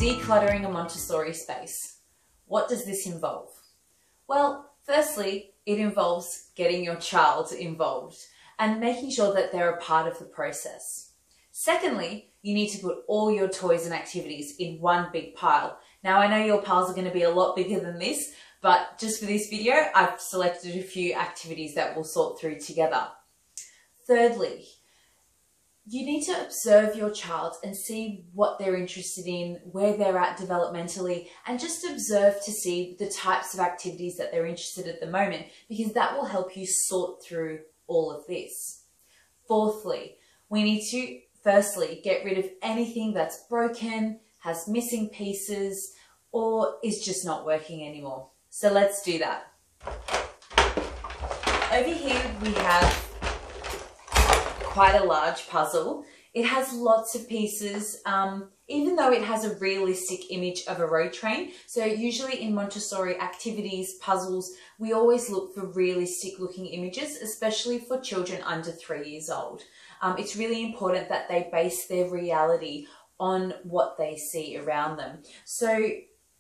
Decluttering a Montessori space. What does this involve? Well, firstly, it involves getting your child involved and making sure that they're a part of the process. Secondly, you need to put all your toys and activities in one big pile. Now, I know your piles are going to be a lot bigger than this, but just for this video, I've selected a few activities that we'll sort through together. Thirdly, you need to observe your child and see what they're interested in, where they're at developmentally, and just observe to see the types of activities that they're interested in at the moment, because that will help you sort through all of this. Fourthly, we need to firstly get rid of anything that's broken, has missing pieces, or is just not working anymore. So let's do that. Over here we have quite a large puzzle. It has lots of pieces, even though it has a realistic image of a road train. So usually in Montessori activities, puzzles, we always look for realistic looking images, especially for children under 3 years old. It's really important that they base their reality on what they see around them. So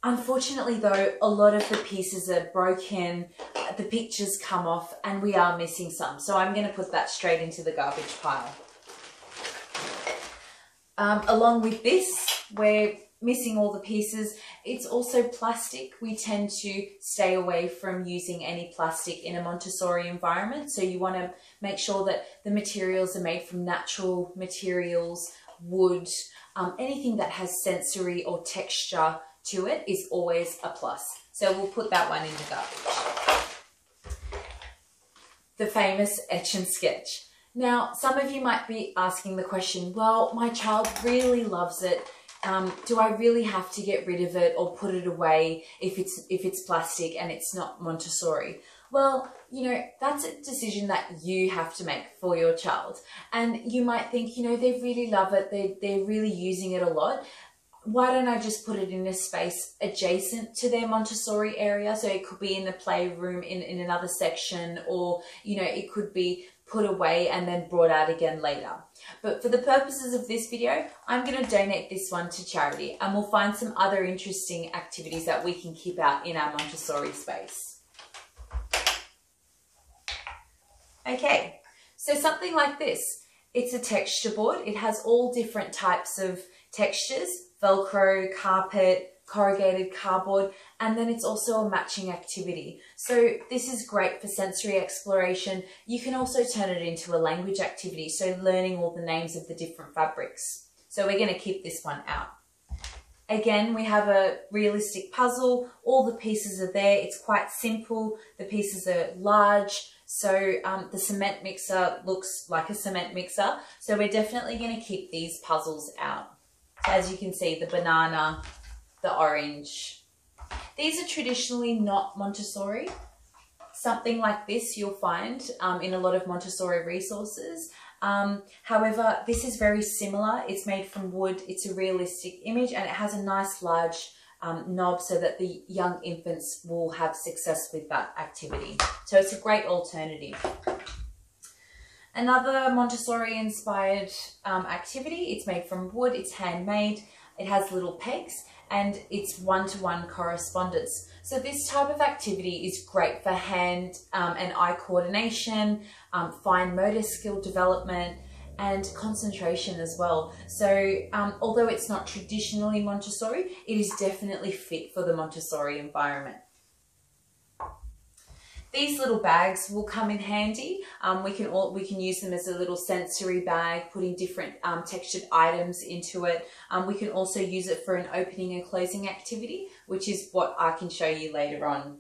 unfortunately though, a lot of the pieces are broken, the pictures come off, and we are missing some. So I'm going to put that straight into the garbage pile. Along with this, we're missing all the pieces. It's also plastic. We tend to stay away from using any plastic in a Montessori environment. So you want to make sure that the materials are made from natural materials, wood, anything that has sensory or texture to it is always a plus. So we'll put that one in the garbage. The famous etch and sketch. Now, some of you might be asking the question, well, my child really loves it. Do I really have to get rid of it or put it away if it's plastic and it's not Montessori? Well, you know, that's a decision that you have to make for your child. And you might think, you know, they really love it. They're really using it a lot. Why don't I just put it in a space adjacent to their Montessori area? So it could be in the playroom in another section, or, you know, it could be put away and then brought out again later. But for the purposes of this video, I'm going to donate this one to charity, and we'll find some other interesting activities that we can keep out in our Montessori space. Okay, so something like this. It's a texture board. It has all different types of textures: Velcro, carpet, corrugated cardboard, and then it's also a matching activity. So this is great for sensory exploration. You can also turn it into a language activity, so learning all the names of the different fabrics. So we're going to keep this one out. Again, we have a realistic puzzle. All the pieces are there. It's quite simple. The pieces are large. So the cement mixer looks like a cement mixer. So we're definitely going to keep these puzzles out. As you can see, the banana, the orange. These are traditionally not Montessori. Something like this you'll find in a lot of Montessori resources. However, this is very similar. It's made from wood. It's a realistic image, and it has a nice large knob so that the young infants will have success with that activity. So it's a great alternative. Another Montessori inspired activity. It's made from wood, it's handmade, it has little pegs, and it's one-to-one correspondence. So this type of activity is great for hand and eye coordination, fine motor skill development, and concentration as well. So although it's not traditionally Montessori, it is definitely fit for the Montessori environment. These little bags will come in handy. We can use them as a little sensory bag, putting different textured items into it. We can also use it for an opening and closing activity, which is what I can show you later on.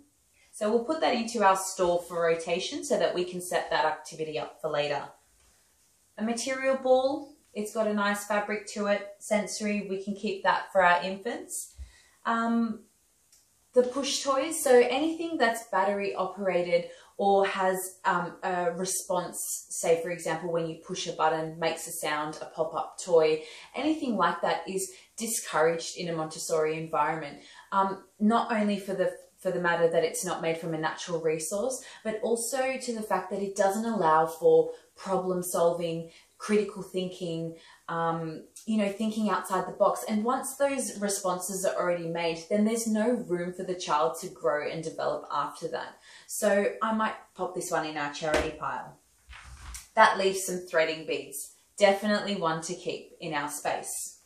So we'll put that into our store for rotation so that we can set that activity up for later. A material ball, it's got a nice fabric to it, sensory, we can keep that for our infants. The push toys, so anything that's battery operated or has a response, say for example when you push a button makes a sound, a pop-up toy, anything like that is discouraged in a Montessori environment. Not only for the matter that it's not made from a natural resource, but also to the fact that it doesn't allow for problem solving, critical thinking, you know, thinking outside the box. And once those responses are already made, then there's no room for the child to grow and develop after that. So I might pop this one in our charity pile. That leaves some threading beads. Definitely one to keep in our space.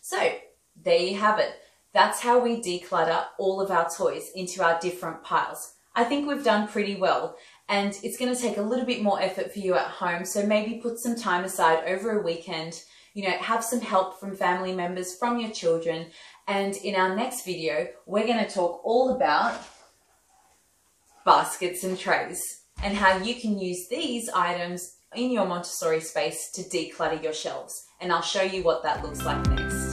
So there you have it. That's how we declutter all of our toys into our different piles. I think we've done pretty well, and it's going to take a little bit more effort for you at home. So maybe put some time aside over a weekend, you know, have some help from family members, from your children. And in our next video, we're going to talk all about baskets and trays and how you can use these items in your Montessori space to declutter your shelves. And I'll show you what that looks like next.